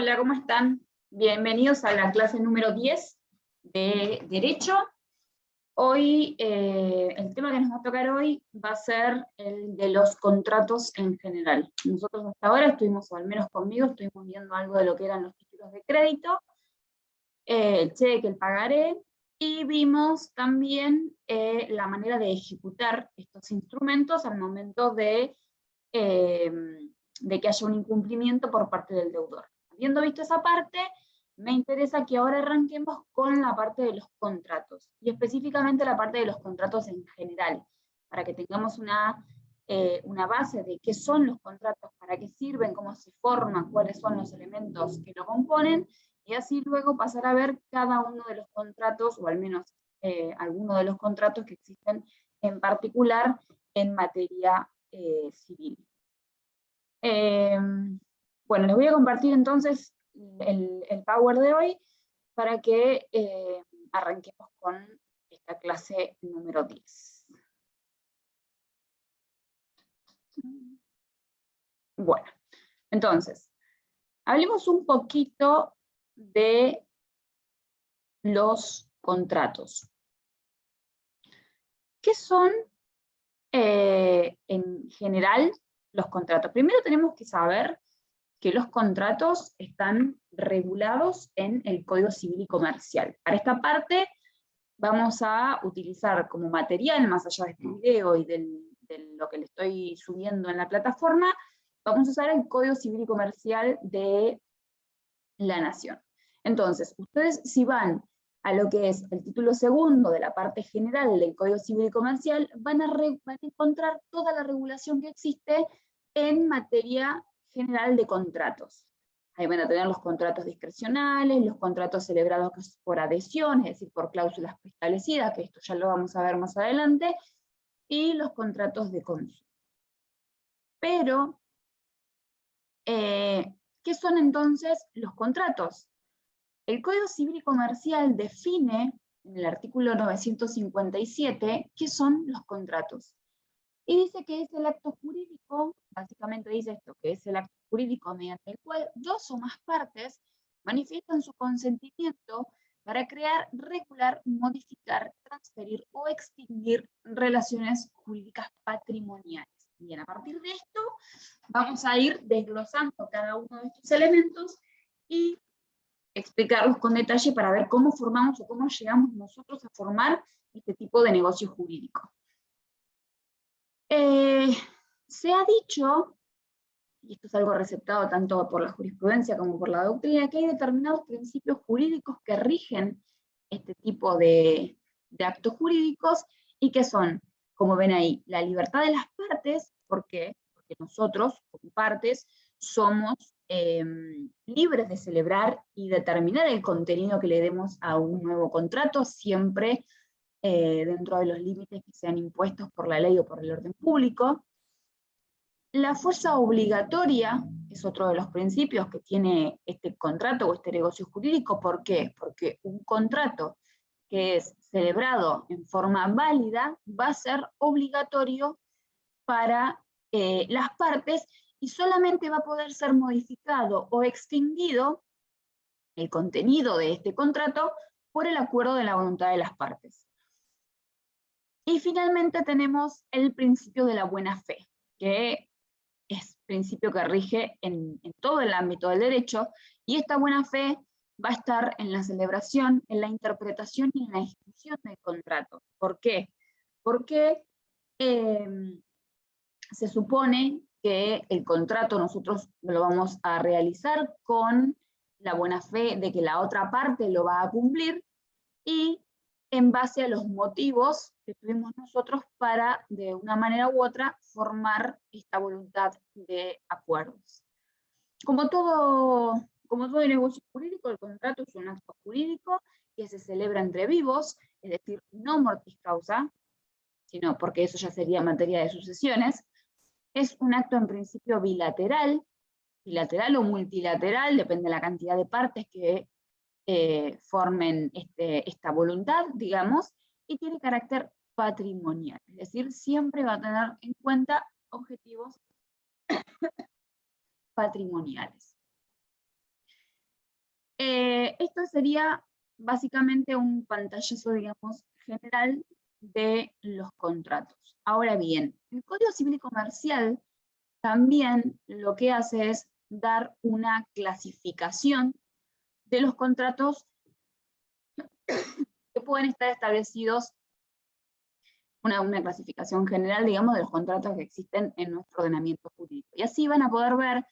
Hola, ¿cómo están? Bienvenidos a la clase número 10 de Derecho. Hoy, el tema que nos va a tocar hoy va a ser el de los contratos en general. Nosotros hasta ahora estuvimos, o al menos conmigo, estuvimos viendo algo de lo que eran los títulos de crédito, el cheque, el pagaré, y vimos también la manera de ejecutar estos instrumentos al momento de que haya un incumplimiento por parte del deudor. Habiendo visto esa parte, me interesa que ahora arranquemos con la parte de los contratos, y específicamente la parte de los contratos en general, para que tengamos una base de qué son los contratos, para qué sirven, cómo se forman, cuáles son los elementos que lo componen, y así luego pasar a ver cada uno de los contratos, o al menos algunos de los contratos que existen en particular en materia civil. Bueno, les voy a compartir entonces el Power de hoy para que arranquemos con esta clase número 10. Bueno, entonces, hablemos un poquito de los contratos. ¿Qué son en general los contratos? Primero tenemos que saber que los contratos están regulados en el Código Civil y Comercial. Para esta parte vamos a utilizar como material, más allá de este video y de lo que le estoy subiendo en la plataforma, vamos a usar el Código Civil y Comercial de la Nación. Entonces, ustedes si van a lo que es el título segundo de la parte general del Código Civil y Comercial, van a encontrar toda la regulación que existe en materia general de contratos. Ahí van a tener los contratos discrecionales, los contratos celebrados por adhesión, es decir, por cláusulas preestablecidas, que esto ya lo vamos a ver más adelante, y los contratos de consumo. Pero, ¿qué son entonces los contratos? El Código Civil y Comercial define, en el artículo 957, qué son los contratos. Y dice que es el acto jurídico, básicamente dice esto, que es el acto jurídico mediante el cual dos o más partes manifiestan su consentimiento para crear, regular, modificar, transferir o extinguir relaciones jurídicas patrimoniales. Bien, a partir de esto vamos a ir desglosando cada uno de estos elementos y explicarlos con detalle para ver cómo formamos o cómo llegamos nosotros a formar este tipo de negocio jurídico. Se ha dicho, y esto es algo receptado tanto por la jurisprudencia como por la doctrina, que hay determinados principios jurídicos que rigen este tipo de actos jurídicos, y que son, como ven ahí, la libertad de las partes. ¿Por qué? Porque nosotros, como partes, somos libres de celebrar y determinar el contenido que le demos a un nuevo contrato, siempre dentro de los límites que sean impuestos por la ley o por el orden público. La fuerza obligatoria es otro de los principios que tiene este contrato o este negocio jurídico. ¿Por qué? Porque un contrato que es celebrado en forma válida va a ser obligatorio para las partes, y solamente va a poder ser modificado o extinguido el contenido de este contrato por el acuerdo de la voluntad de las partes. Y finalmente tenemos el principio de la buena fe, que es principio que rige en todo el ámbito del derecho, y esta buena fe va a estar en la celebración, en la interpretación y en la ejecución del contrato. ¿Por qué? Porque se supone que el contrato nosotros lo vamos a realizar con la buena fe de que la otra parte lo va a cumplir, y en base a los motivos que tuvimos nosotros para, de una manera u otra, formar esta voluntad de acuerdos. Como todo negocio jurídico, el contrato es un acto jurídico que se celebra entre vivos, es decir, no mortis causa, sino porque eso ya sería materia de sucesiones. Es un acto en principio bilateral o multilateral, depende de la cantidad de partes que formen esta voluntad, digamos, y tiene carácter patrimonial, es decir, siempre va a tener en cuenta objetivos patrimoniales. Esto sería básicamente un pantallazo, digamos, general de los contratos. Ahora bien, el Código Civil y Comercial también lo que hace es dar una clasificación de los contratos que pueden estar establecidos, una clasificación general, digamos, de los contratos que existen en nuestro ordenamiento jurídico. Y así van a poder ver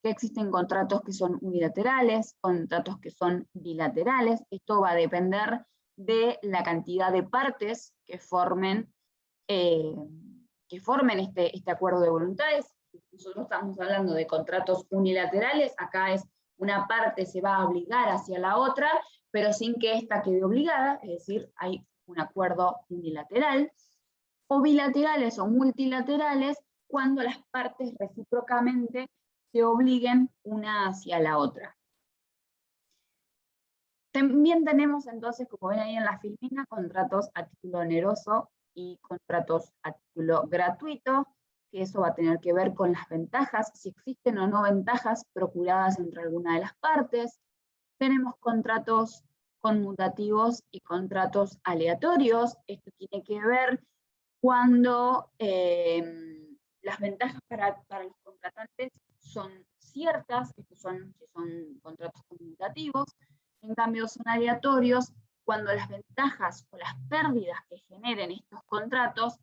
que existen contratos que son unilaterales, contratos que son bilaterales. Esto va a depender de la cantidad de partes que formen este acuerdo de voluntades. Nosotros estamos hablando de contratos unilaterales, acá es una parte se va a obligar hacia la otra, pero sin que ésta quede obligada, es decir, hay un acuerdo unilateral, o bilaterales o multilaterales, cuando las partes recíprocamente se obliguen una hacia la otra. También tenemos entonces, como ven ahí en la filmina, contratos a título oneroso y contratos a título gratuito, que eso va a tener que ver con las ventajas, si existen o no ventajas procuradas entre alguna de las partes. Tenemos contratos conmutativos y contratos aleatorios. Esto tiene que ver cuando las ventajas para los contratantes son ciertas, estos son contratos conmutativos, en cambio son aleatorios cuando las ventajas o las pérdidas que generen estos contratos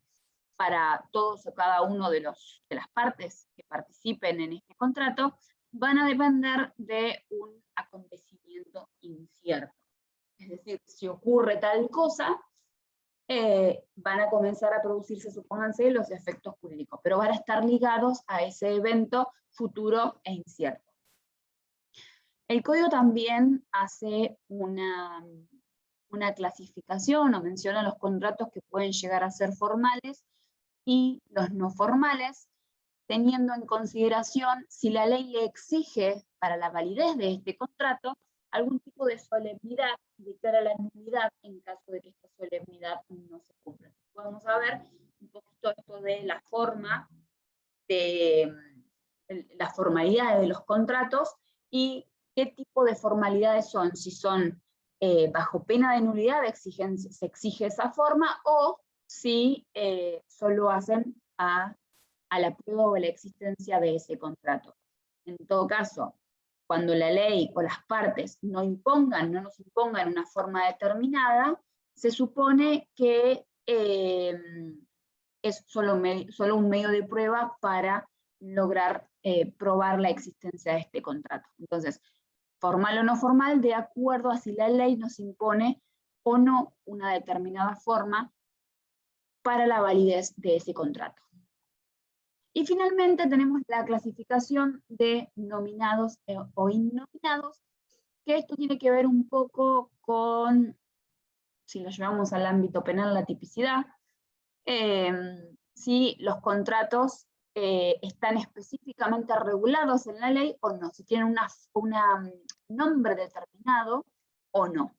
para todos o cada uno de las partes que participen en este contrato van a depender de un acontecimiento incierto. Es decir, si ocurre tal cosa, van a comenzar a producirse, supónganse, los efectos jurídicos, pero van a estar ligados a ese evento futuro e incierto. El código también hace una clasificación o menciona los contratos que pueden llegar a ser formales y los no formales, teniendo en consideración si la ley le exige para la validez de este contrato algún tipo de solemnidad y declara la nulidad en caso de que esta solemnidad no se cumpla. Vamos a ver un poquito esto de la forma, de las formalidades de los contratos y qué tipo de formalidades son, si son bajo pena de nulidad se exige esa forma, o si solo hacen a la prueba o la existencia de ese contrato. En todo caso, cuando la ley o las partes no nos impongan una forma determinada, se supone que es solo un medio de prueba para lograr probar la existencia de este contrato. Entonces, formal o no formal, de acuerdo a si la ley nos impone o no una determinada forma para la validez de ese contrato. Y finalmente tenemos la clasificación de nominados o innominados, que esto tiene que ver un poco con, si lo llevamos al ámbito penal, la tipicidad, si los contratos están específicamente regulados en la ley o no, si tienen un nombre determinado o no.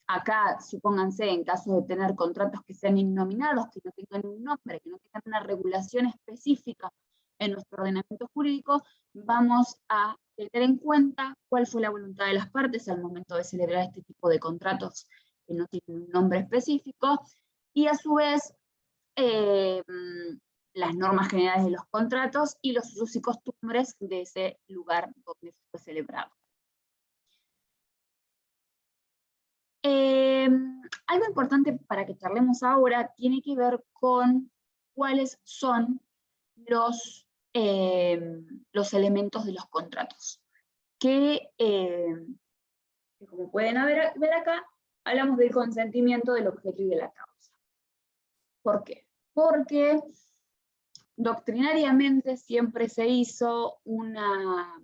Acá, supónganse, en caso de tener contratos que sean innominados, que no tengan un nombre, que no tengan una regulación específica en nuestro ordenamiento jurídico, vamos a tener en cuenta cuál fue la voluntad de las partes al momento de celebrar este tipo de contratos que no tienen un nombre específico, y a su vez las normas generales de los contratos y los usos y costumbres de ese lugar donde fue celebrado. Algo importante para que charlemos ahora tiene que ver con cuáles son los elementos de los contratos. Que como pueden ver acá, hablamos del consentimiento del objeto y de la causa. ¿Por qué? Porque doctrinariamente siempre se hizo una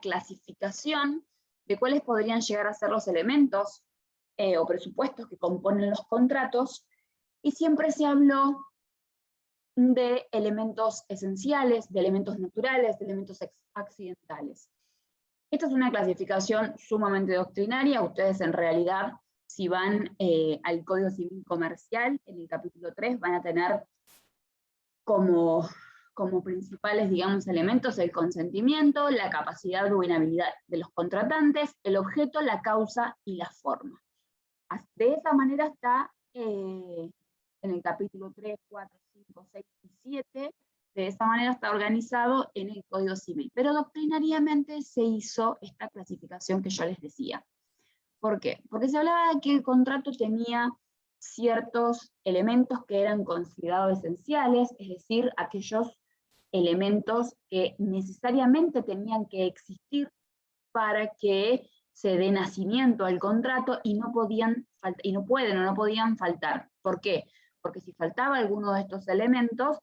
clasificación de cuáles podrían llegar a ser los elementos o presupuestos que componen los contratos, y siempre se habló de elementos esenciales, de elementos naturales, de elementos accidentales. Esta es una clasificación sumamente doctrinaria. Ustedes en realidad, si van al Código Civil Comercial, en el capítulo 3, van a tener como como principales, digamos, elementos el consentimiento, la capacidad o inhabilidad de los contratantes, el objeto, la causa y la forma. De esa manera está en el capítulo 3, 4, 5, 6 y 7, de esa manera está organizado en el Código Civil. Pero doctrinariamente se hizo esta clasificación que yo les decía. ¿Por qué? Porque se hablaba de que el contrato tenía ciertos elementos que eran considerados esenciales, es decir, aquellos elementos que necesariamente tenían que existir para que se dé nacimiento al contrato y no podían y no pueden o no podían faltar. ¿Por qué? Porque si faltaba alguno de estos elementos,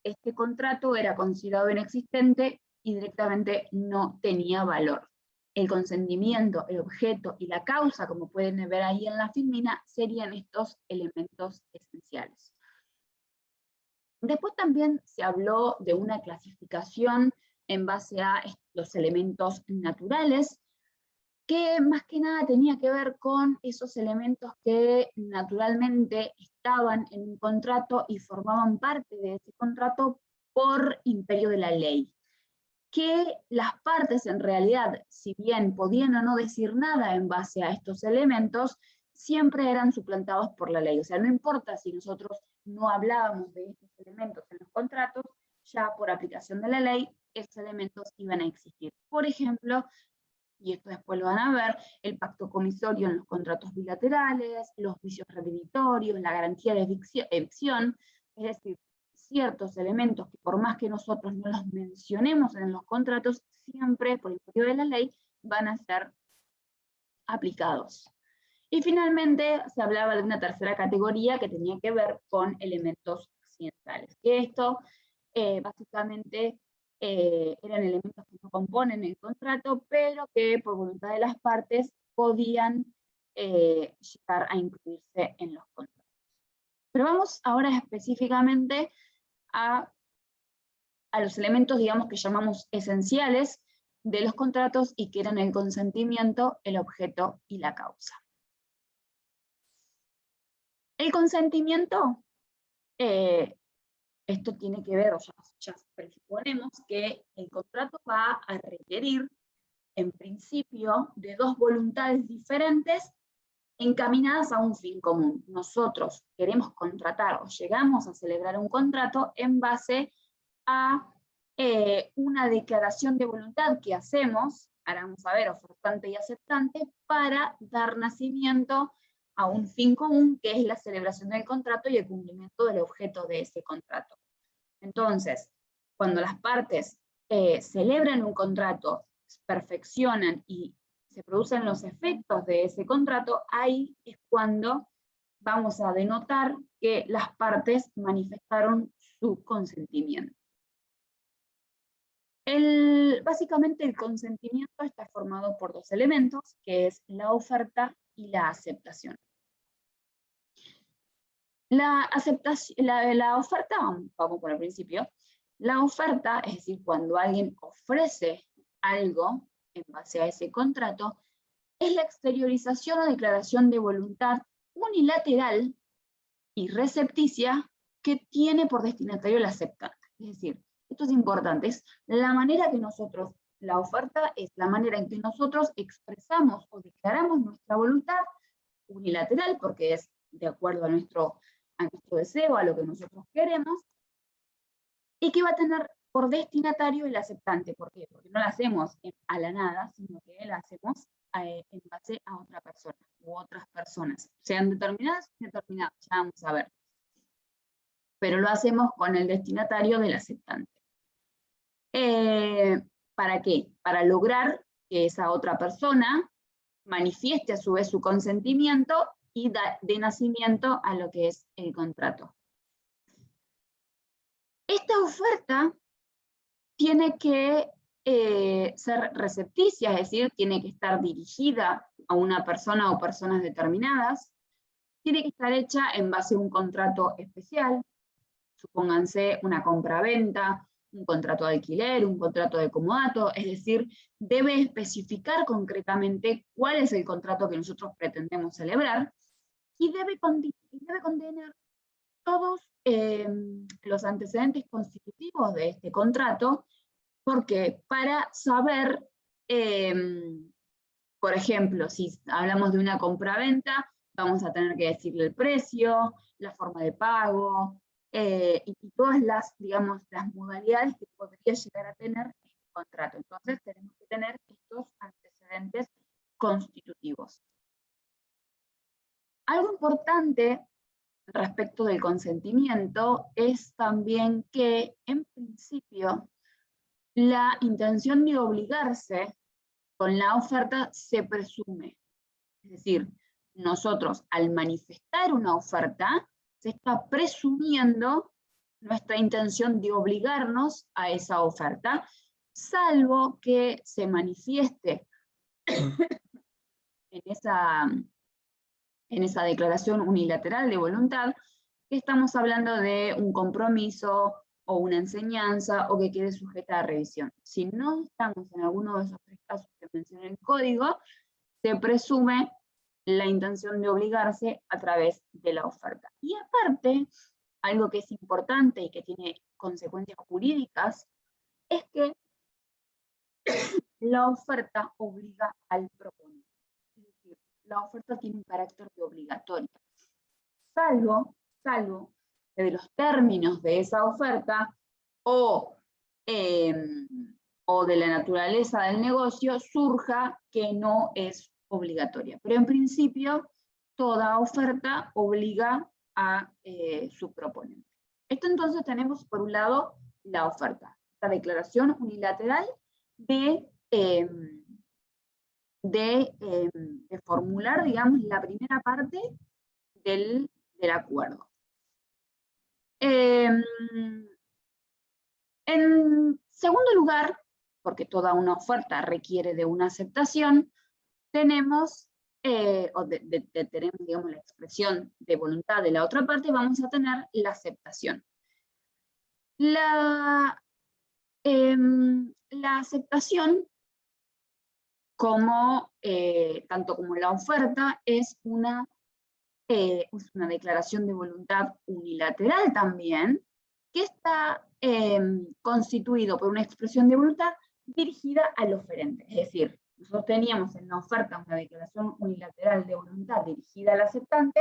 este contrato era considerado inexistente y directamente no tenía valor. El consentimiento, el objeto y la causa, como pueden ver ahí en la filmina, serían estos elementos esenciales. Después también se habló de una clasificación en base a los elementos naturales, que más que nada tenía que ver con esos elementos que naturalmente estaban en un contrato y formaban parte de ese contrato por imperio de la ley. Que las partes en realidad, si bien podían o no decir nada en base a estos elementos, siempre eran suplantados por la ley. O sea, no importa si nosotros no hablábamos de estos elementos en los contratos, ya por aplicación de la ley, esos elementos iban a existir. Por ejemplo, y esto después lo van a ver, el pacto comisorio en los contratos bilaterales, los vicios redimitorios, la garantía de evicción, es decir, ciertos elementos que por más que nosotros no los mencionemos en los contratos, siempre por el imperio de la ley van a ser aplicados. Y finalmente se hablaba de una tercera categoría que tenía que ver con elementos accidentales, que esto básicamente eran elementos que no componen el contrato, pero que por voluntad de las partes podían llegar a incluirse en los contratos. Pero vamos ahora específicamente a los elementos, digamos, que llamamos esenciales de los contratos y que eran el consentimiento, el objeto y la causa. El consentimiento, esto tiene que ver, o ya presuponemos que el contrato va a requerir, en principio, de dos voluntades diferentes encaminadas a un fin común. Nosotros queremos contratar o llegamos a celebrar un contrato en base a una declaración de voluntad que hacemos, ahora vamos a ver, ofertante y aceptante, para dar nacimiento a un fin común, que es la celebración del contrato y el cumplimiento del objeto de ese contrato. Entonces, cuando las partes celebran un contrato, perfeccionan y se producen los efectos de ese contrato, ahí es cuando vamos a denotar que las partes manifestaron su consentimiento. Básicamente el consentimiento está formado por dos elementos, que es la oferta y la aceptación. La oferta, vamos por el principio, la oferta, es decir, cuando alguien ofrece algo en base a ese contrato, es la exteriorización o declaración de voluntad unilateral y recepticia que tiene por destinatario el aceptante. Es decir, esto es importante, es la manera que nosotros, la oferta es la manera en que nosotros expresamos o declaramos nuestra voluntad unilateral, porque es de acuerdo a nuestro deseo, a lo que nosotros queremos, y que va a tener por destinatario el aceptante. ¿Por qué? Porque no la hacemos a la nada, sino que la hacemos en base a otra persona u otras personas, sean determinadas o indeterminadas, ya vamos a ver. Pero lo hacemos con el destinatario del aceptante. ¿Para qué? Para lograr que esa otra persona manifieste a su vez su consentimiento y dé nacimiento a lo que es el contrato. Esta oferta tiene que ser recepticia, es decir, tiene que estar dirigida a una persona o personas determinadas, tiene que estar hecha en base a un contrato especial, supónganse una compra-venta, un contrato de alquiler, un contrato de comodato, es decir, debe especificar concretamente cuál es el contrato que nosotros pretendemos celebrar y debe contener todos los antecedentes constitutivos de este contrato, porque para saber, por ejemplo, si hablamos de una compraventa, vamos a tener que decirle el precio, la forma de pago, y todas las, digamos, las modalidades que podría llegar a tener este contrato. Entonces tenemos que tener estos antecedentes constitutivos. Algo importante respecto del consentimiento es también que, en principio, la intención de obligarse con la oferta se presume. Es decir, nosotros al manifestar una oferta, se está presumiendo nuestra intención de obligarnos a esa oferta, salvo que se manifieste en esa declaración unilateral de voluntad, que estamos hablando de un compromiso o una enseñanza o que quede sujeta a revisión. Si no estamos en alguno de esos tres casos que mencioné en el código, se presume la intención de obligarse a través de la oferta. Y aparte, algo que es importante y que tiene consecuencias jurídicas, es que la oferta obliga al proponente. Es decir, la oferta tiene un carácter de obligatoria. Salvo que de los términos de esa oferta o de la naturaleza del negocio surja que no es obligatoria. Pero en principio, toda oferta obliga a su proponente. Esto entonces tenemos por un lado la oferta, la declaración unilateral de formular, digamos, la primera parte del acuerdo. En segundo lugar, porque toda una oferta requiere de una aceptación, tenemos, tenemos, digamos, la expresión de voluntad de la otra parte, vamos a tener la aceptación. La aceptación, tanto como la oferta, es una declaración de voluntad unilateral también, que está constituido por una expresión de voluntad dirigida al oferente. Es decir, nosotros teníamos en la oferta una declaración unilateral de voluntad dirigida al aceptante.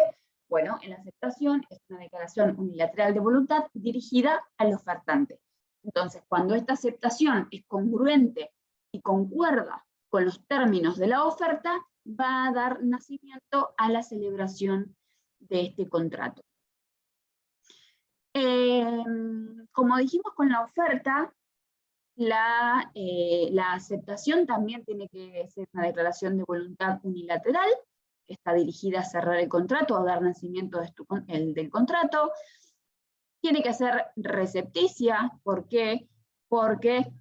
Bueno, en la aceptación es una declaración unilateral de voluntad dirigida al ofertante. Entonces, cuando esta aceptación es congruente y concuerda con los términos de la oferta, va a dar nacimiento a la celebración de este contrato. Como dijimos con la oferta, la aceptación también tiene que ser una declaración de voluntad unilateral, que está dirigida a cerrar el contrato, a dar nacimiento del contrato. Tiene que ser recepticia. ¿Por qué? Porque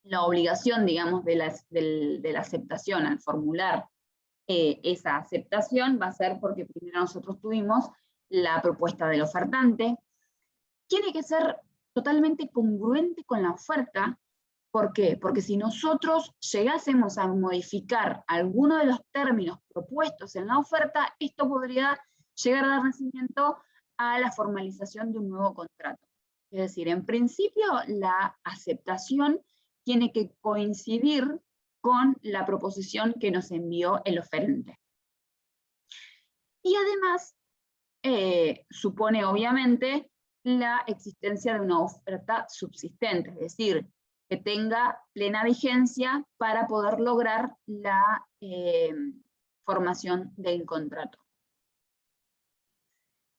la obligación, digamos, de la aceptación al formular esa aceptación va a ser porque primero nosotros tuvimos la propuesta del ofertante. Tiene que ser totalmente congruente con la oferta. ¿Por qué? Porque si nosotros llegásemos a modificar alguno de los términos propuestos en la oferta, esto podría llegar a dar nacimiento a la formalización de un nuevo contrato. Es decir, en principio, la aceptación tiene que coincidir con la proposición que nos envió el oferente. Y además, supone obviamente la existencia de una oferta subsistente, es decir, que tenga plena vigencia para poder lograr la formación del contrato.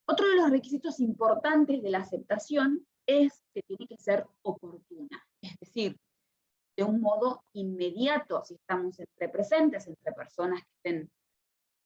Otro de los requisitos importantes de la aceptación es que tiene que ser oportuna, es decir, de un modo inmediato, si estamos entre presentes, entre personas que estén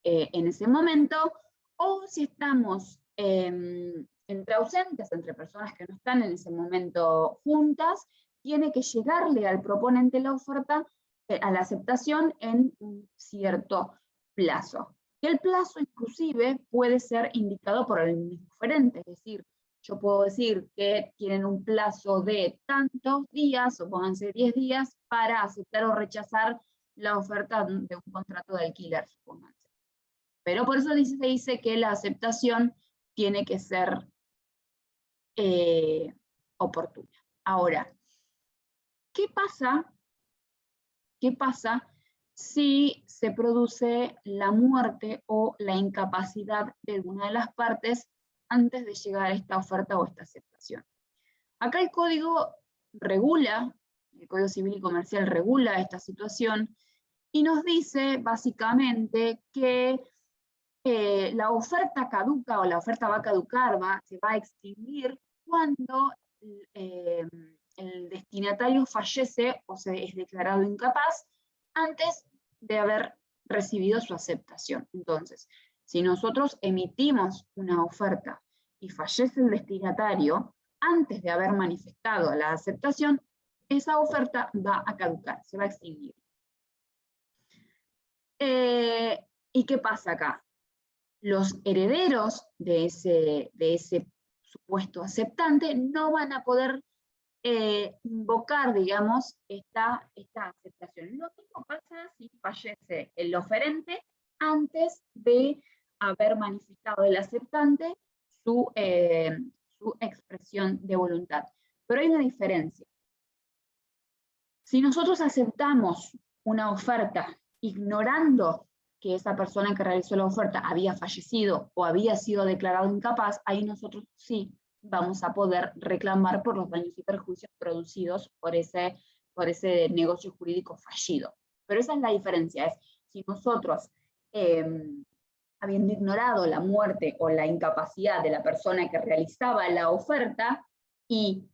en ese momento, o si estamos entre ausentes, entre personas que no están en ese momento juntas, tiene que llegarle al proponente la oferta, a la aceptación en un cierto plazo. Y el plazo inclusive puede ser indicado por el mismo oferente, es decir, yo puedo decir que tienen un plazo de tantos días, o pónganse 10 días, para aceptar o rechazar la oferta de un contrato de alquiler, supónganse. Pero por eso se dice que la aceptación tiene que ser oportuna. Ahora, ¿qué pasa si se produce la muerte o la incapacidad de alguna de las partes antes de llegar a esta oferta o esta aceptación? Acá el Código Civil y Comercial regula esta situación y nos dice básicamente que la oferta caduca o la oferta va a caducar, se va a extinguir cuando el destinatario fallece o se es declarado incapaz antes de haber recibido su aceptación. Entonces, si nosotros emitimos una oferta y fallece el destinatario antes de haber manifestado la aceptación, esa oferta va a caducar, se va a extinguir. ¿Y qué pasa acá? Los herederos de ese supuesto aceptante no van a poder invocar, digamos, esta aceptación. Lo mismo pasa si fallece el oferente antes de haber manifestado el aceptante su expresión de voluntad. Pero hay una diferencia. Si nosotros aceptamos una oferta ignorando que esa persona que realizó la oferta había fallecido o había sido declarado incapaz, ahí nosotros sí vamos a poder reclamar por los daños y perjuicios producidos por ese negocio jurídico fallido. Pero esa es la diferencia, es si nosotros, habiendo ignorado la muerte o la incapacidad de la persona que realizaba la oferta y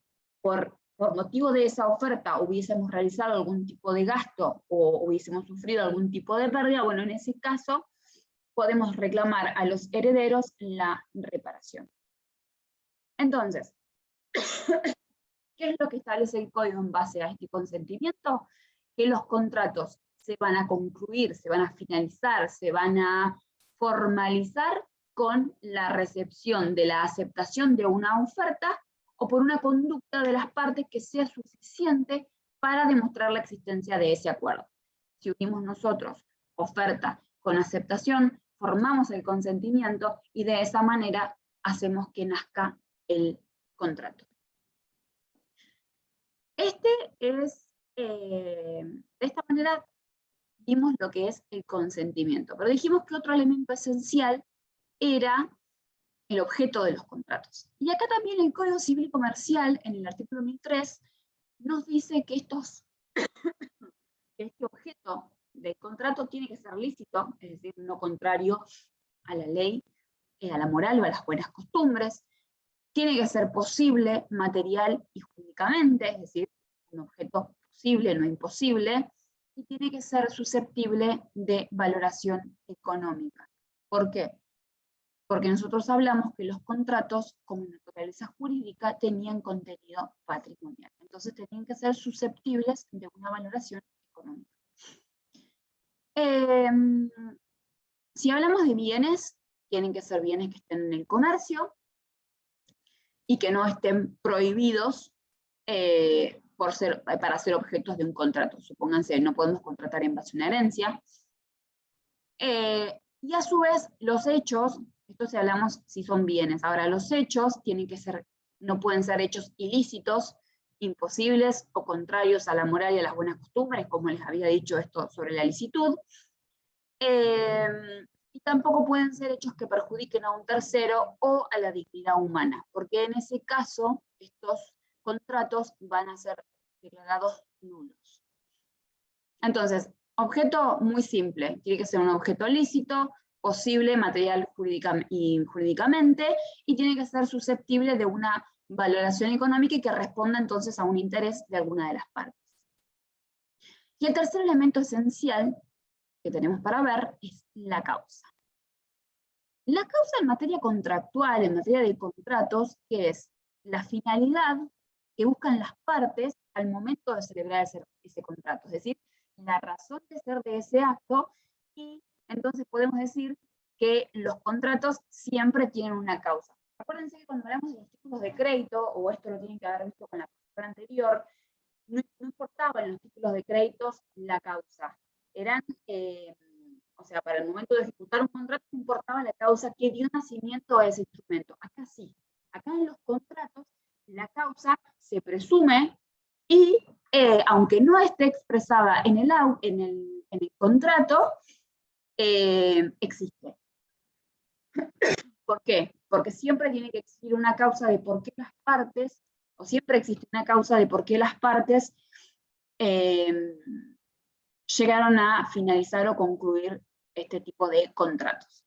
por motivo de esa oferta hubiésemos realizado algún tipo de gasto o hubiésemos sufrido algún tipo de pérdida, bueno, en ese caso podemos reclamar a los herederos la reparación. Entonces, ¿qué es lo que establece el código en base a este consentimiento? Que los contratos se van a concluir, se van a finalizar, se van a formalizar con la recepción de la aceptación de una oferta o por una conducta de las partes que sea suficiente para demostrar la existencia de ese acuerdo. Si unimos nosotros oferta con aceptación, formamos el consentimiento y de esa manera hacemos que nazca el contrato. De esta manera vimos lo que es el consentimiento, pero dijimos que otro elemento esencial era el objeto de los contratos. Y acá también el Código Civil y Comercial, en el artículo 1003, nos dice que este objeto del contrato tiene que ser lícito, es decir, no contrario a la ley, a la moral o a las buenas costumbres. Tiene que ser posible, material y jurídicamente, es decir, un objeto posible, no imposible, y tiene que ser susceptible de valoración económica. ¿Por qué? Porque nosotros hablamos que los contratos, como naturaleza jurídica, tenían contenido patrimonial. Entonces tenían que ser susceptibles de una valoración económica. Si hablamos de bienes, tienen que ser bienes que estén en el comercio y que no estén prohibidos para ser objetos de un contrato. Supónganse, no podemos contratar en base a una herencia. Y a su vez, los hechos, esto si hablamos si son bienes. Ahora, los hechos tienen que ser, no pueden ser hechos ilícitos, imposibles o contrarios a la moral y a las buenas costumbres, como les había dicho esto sobre la licitud. Y tampoco pueden ser hechos que perjudiquen a un tercero o a la dignidad humana, porque en ese caso estos contratos van a ser declarados nulos. Entonces, objeto muy simple, tiene que ser un objeto lícito, posible, material y jurídicamente, y tiene que ser susceptible de una valoración económica y que responda entonces a un interés de alguna de las partes. Y el tercer elemento esencial que tenemos para ver es la causa. La causa en materia contractual, en materia de contratos, que es la finalidad que buscan las partes al momento de celebrar ese contrato, es decir, la razón de ser de ese acto, y entonces podemos decir que los contratos siempre tienen una causa. Acuérdense que cuando hablamos de los títulos de crédito, o esto lo tienen que haber visto con la postura anterior, no importaba en los títulos de créditos la causa. Eran, o sea, para el momento de ejecutar un contrato, no importaba la causa que dio nacimiento a ese instrumento. Acá sí. Acá en los contratos, la causa se presume y, aunque no esté expresada en el contrato, existe. ¿Por qué? Porque siempre tiene que existir una causa de por qué las partes, o siempre existe una causa de por qué las partes llegaron a finalizar o concluir este tipo de contratos.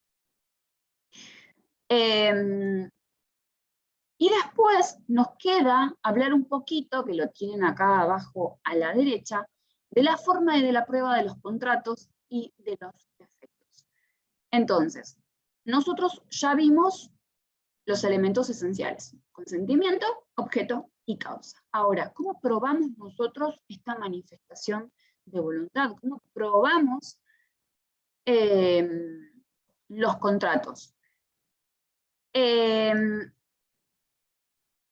Y después nos queda hablar un poquito, que lo tienen acá abajo a la derecha, de la forma y de la prueba de los contratos y de los efectos. Entonces, nosotros ya vimos los elementos esenciales: consentimiento, objeto y causa. Ahora, ¿cómo probamos nosotros esta manifestación de voluntad? ¿Cómo probamos los contratos?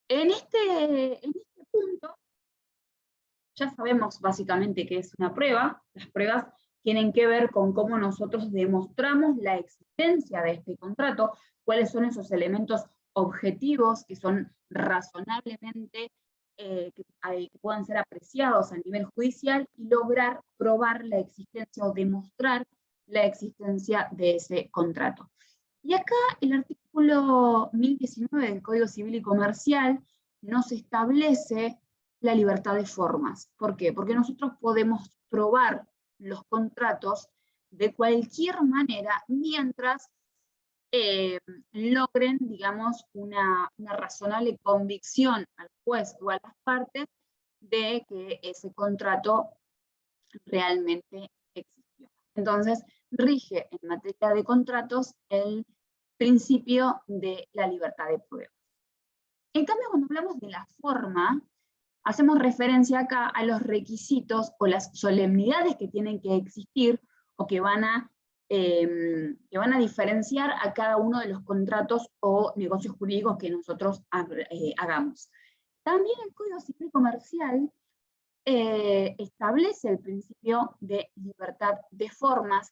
En este punto, ya sabemos básicamente qué es una prueba. Las pruebas tienen que ver con cómo nosotros demostramos la existencia de este contrato, cuáles son esos elementos objetivos que son razonablemente, que puedan ser apreciados a nivel judicial, y lograr probar la existencia o demostrar la existencia de ese contrato. Y acá el artículo 1019 del Código Civil y Comercial nos establece la libertad de formas. ¿Por qué? Porque nosotros podemos probar los contratos de cualquier manera mientras logren, digamos, una razonable convicción al juez o a las partes de que ese contrato realmente existió. Entonces, rige en materia de contratos el principio de la libertad de prueba. En cambio, cuando hablamos de la forma, hacemos referencia acá a los requisitos o las solemnidades que tienen que existir o que van a diferenciar a cada uno de los contratos o negocios jurídicos que nosotros hagamos. También el Código Civil Comercial establece el principio de libertad de formas,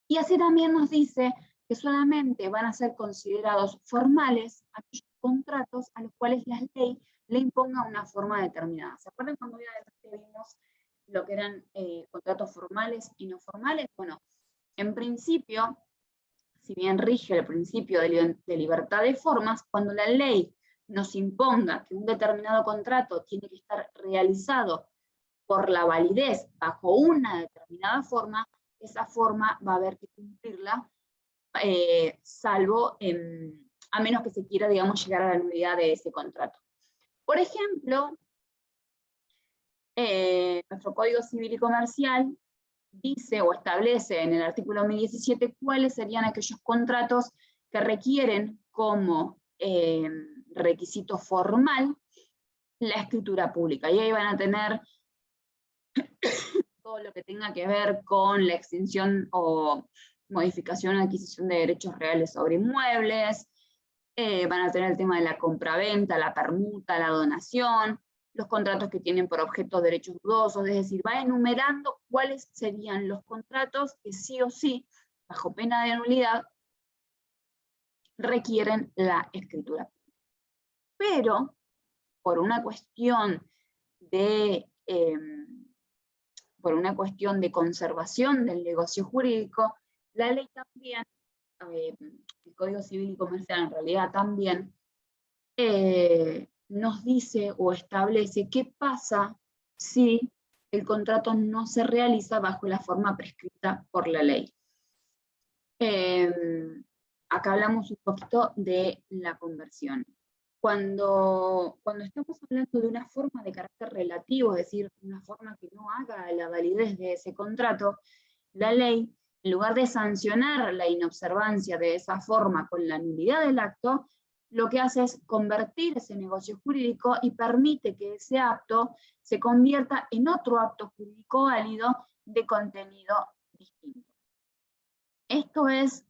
y así también nos dice que solamente van a ser considerados formales aquellos contratos a los cuales la ley le imponga una forma determinada. ¿Se acuerdan cuando vimos lo que eran contratos formales y no formales? Bueno, en principio, si bien rige el principio de libertad de formas, cuando la ley nos imponga que un determinado contrato tiene que estar realizado por la validez bajo una determinada forma, esa forma va a haber que cumplirla, salvo a menos que se quiera, digamos, llegar a la nulidad de ese contrato. Por ejemplo, nuestro Código Civil y Comercial dice o establece en el artículo 1017 cuáles serían aquellos contratos que requieren como requisito formal la escritura pública. Y ahí van a tener todo lo que tenga que ver con la extinción o modificación o adquisición de derechos reales sobre inmuebles, van a tener el tema de la compraventa, la permuta, la donación, los contratos que tienen por objeto derechos dudosos, es decir, va enumerando cuáles serían los contratos que sí o sí, bajo pena de nulidad, requieren la escritura. Pero, por una cuestión de conservación del negocio jurídico, la ley también, el Código Civil y Comercial en realidad también, nos dice o establece qué pasa si el contrato no se realiza bajo la forma prescrita por la ley. Acá hablamos un poquito de la conversión. Cuando estamos hablando de una forma de carácter relativo, es decir, una forma que no haga la validez de ese contrato, la ley, en lugar de sancionar la inobservancia de esa forma con la nulidad del acto, lo que hace es convertir ese negocio jurídico y permite que ese acto se convierta en otro acto jurídico válido de contenido distinto. Esto es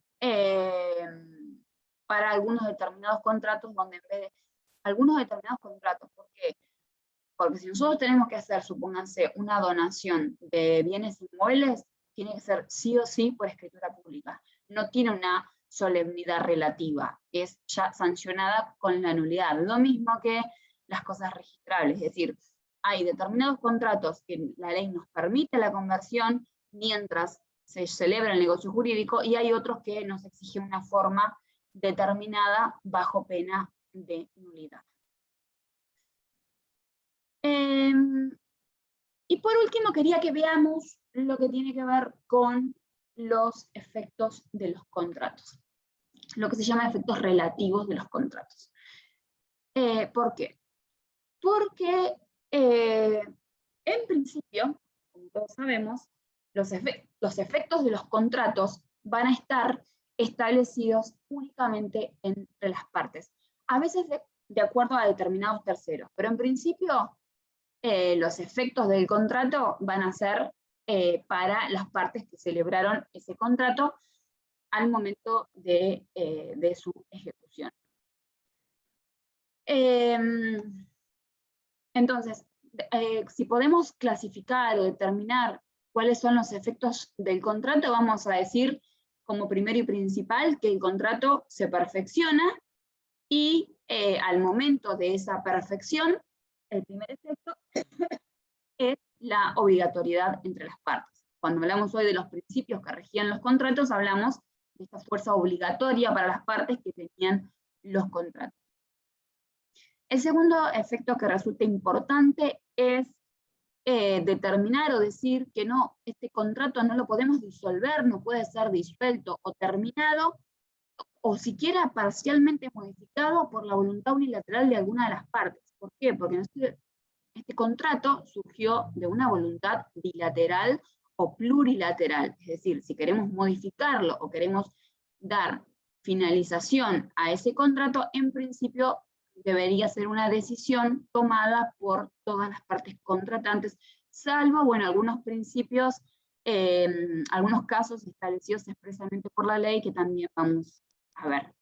para algunos determinados contratos, donde en vez de algunos determinados contratos, ¿por qué? Porque si nosotros tenemos que hacer, supónganse, una donación de bienes inmuebles, tiene que ser sí o sí por escritura pública. No tiene una solemnidad relativa, es ya sancionada con la nulidad. Lo mismo que las cosas registrables, es decir, hay determinados contratos que la ley nos permite la conversión mientras se celebra el negocio jurídico, y hay otros que nos exigen una forma determinada bajo pena de nulidad. Y por último quería que veamos lo que tiene que ver con los efectos de los contratos, lo que se llama efectos relativos de los contratos. ¿Por qué? Porque en principio, como todos sabemos, los efectos de los contratos van a estar establecidos únicamente entre las partes, a veces de acuerdo a determinados terceros, pero en principio los efectos del contrato van a ser para las partes que celebraron ese contrato al momento de su ejecución. Entonces, si podemos clasificar o determinar cuáles son los efectos del contrato, vamos a decir como primero y principal que el contrato se perfecciona y al momento de esa perfección, el primer efecto es la obligatoriedad entre las partes. Cuando hablamos hoy de los principios que regían los contratos, hablamos de esta fuerza obligatoria para las partes que tenían los contratos. El segundo efecto que resulta importante es determinar o decir que no, este contrato no lo podemos disolver, no puede ser disuelto o terminado, o siquiera parcialmente modificado por la voluntad unilateral de alguna de las partes. ¿Por qué? Porque este contrato surgió de una voluntad bilateral o plurilateral, es decir, si queremos modificarlo o queremos dar finalización a ese contrato, en principio debería ser una decisión tomada por todas las partes contratantes, salvo, bueno, algunos principios, algunos casos establecidos expresamente por la ley que también vamos a ver.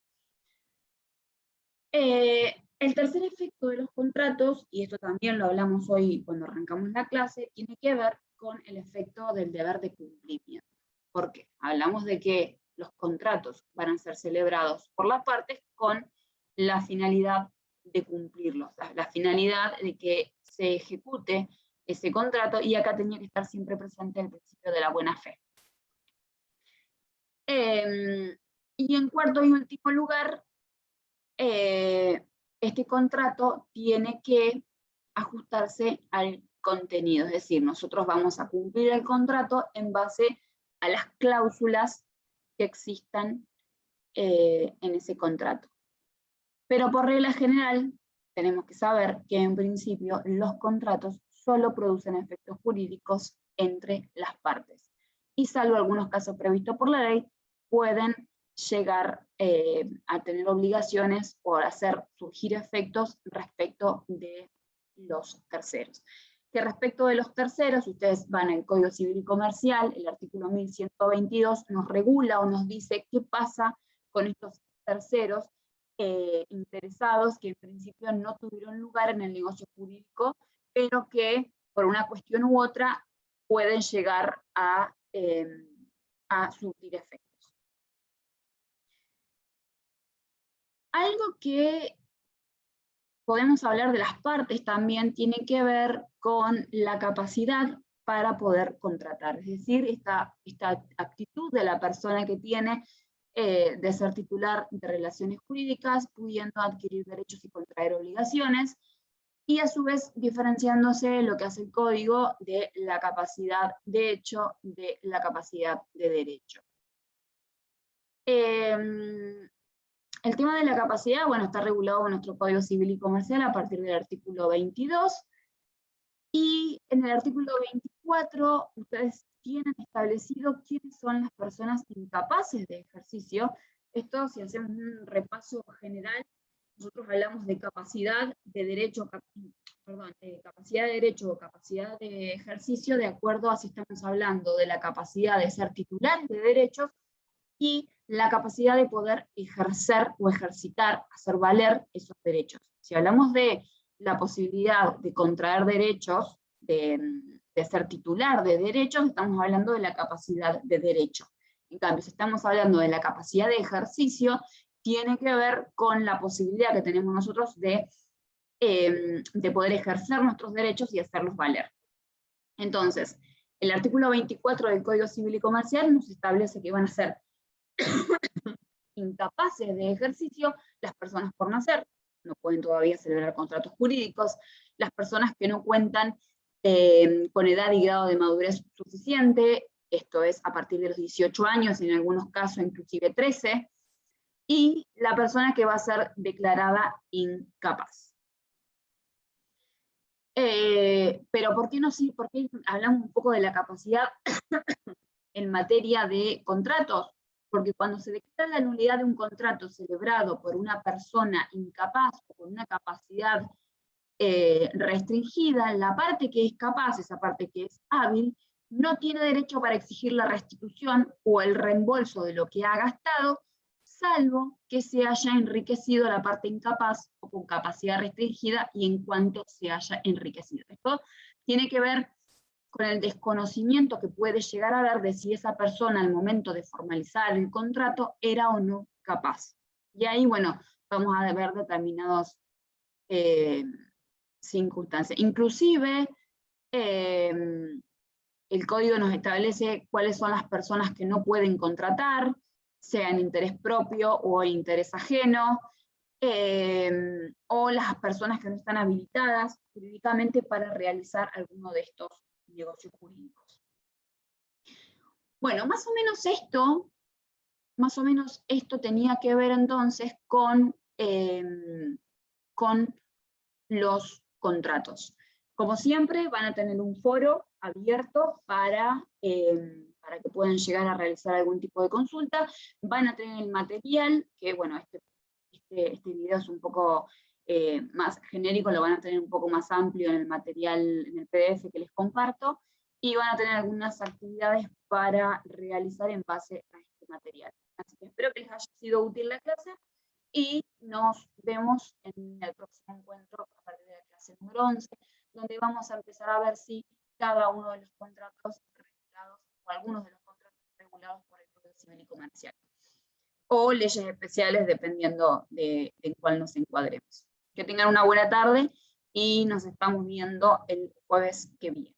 El tercer efecto de los contratos, y esto también lo hablamos hoy cuando arrancamos la clase, tiene que ver con el efecto del deber de cumplimiento. ¿Por qué? Hablamos de que los contratos van a ser celebrados por las partes con la finalidad de cumplirlos, la finalidad de que se ejecute ese contrato, y acá tenía que estar siempre presente el principio de la buena fe. Y en cuarto y último lugar, este contrato tiene que ajustarse al contenido, es decir, nosotros vamos a cumplir el contrato en base a las cláusulas que existan en ese contrato. Pero por regla general, tenemos que saber que en principio los contratos solo producen efectos jurídicos entre las partes. Y salvo algunos casos previstos por la ley, pueden llegar a tener obligaciones o a hacer surgir efectos respecto de los terceros. Que respecto de los terceros, ustedes van al Código Civil y Comercial, el artículo 1122 nos regula o nos dice qué pasa con estos terceros interesados que en principio no tuvieron lugar en el negocio jurídico, pero que por una cuestión u otra pueden llegar a surtir efectos. Algo que podemos hablar de las partes también tiene que ver con la capacidad para poder contratar, es decir, esta actitud de la persona que tiene de ser titular de relaciones jurídicas, pudiendo adquirir derechos y contraer obligaciones, y a su vez diferenciándose lo que hace el código de la capacidad de hecho de la capacidad de derecho. El tema de la capacidad, bueno, está regulado en nuestro Código Civil y Comercial a partir del artículo 22, y en el artículo 24 ustedes tienen establecido quiénes son las personas incapaces de ejercicio. Esto, si hacemos un repaso general, nosotros hablamos de capacidad de derecho, capacidad de derecho o capacidad de ejercicio de acuerdo a si estamos hablando de la capacidad de ser titular de derechos y la capacidad de poder ejercer o ejercitar, hacer valer esos derechos. Si hablamos de la posibilidad de contraer derechos, de de ser titular de derechos, estamos hablando de la capacidad de derecho. En cambio, si estamos hablando de la capacidad de ejercicio, tiene que ver con la posibilidad que tenemos nosotros de poder ejercer nuestros derechos y hacerlos valer. Entonces, el artículo 24 del Código Civil y Comercial nos establece que van a ser incapaces de ejercicio las personas por nacer, no pueden todavía celebrar contratos jurídicos, las personas que no cuentan con edad y grado de madurez suficiente, esto es a partir de los 18 años, en algunos casos inclusive 13, y la persona que va a ser declarada incapaz. Pero ¿por qué hablamos un poco de la capacidad en materia de contratos? Porque cuando se declara la nulidad de un contrato celebrado por una persona incapaz o con una capacidad restringida, la parte que es capaz, esa parte que es hábil, no tiene derecho para exigir la restitución o el reembolso de lo que ha gastado, salvo que se haya enriquecido la parte incapaz o con capacidad restringida y en cuanto se haya enriquecido. Esto tiene que ver con el desconocimiento que puede llegar a haber de si esa persona al momento de formalizar el contrato era o no capaz. Y ahí, bueno, vamos a ver determinadas circunstancias. Inclusive, el código nos establece cuáles son las personas que no pueden contratar, sea en interés propio o en interés ajeno, o las personas que no están habilitadas jurídicamente para realizar alguno de estos negocios jurídicos. Bueno, más o menos esto tenía que ver entonces con los contratos. Como siempre, van a tener un foro abierto para que puedan llegar a realizar algún tipo de consulta. Van a tener el material, que bueno, este video es un poco más genérico, lo van a tener un poco más amplio en el material, en el PDF que les comparto, y van a tener algunas actividades para realizar en base a este material. Así que espero que les haya sido útil la clase, y nos vemos en el próximo encuentro a partir de la clase número 11, donde vamos a empezar a ver si cada uno de los contratos regulados, o algunos de los contratos regulados por el Código Civil y Comercial, o leyes especiales, dependiendo de en cuál nos encuadremos. Que tengan una buena tarde y nos estamos viendo el jueves que viene.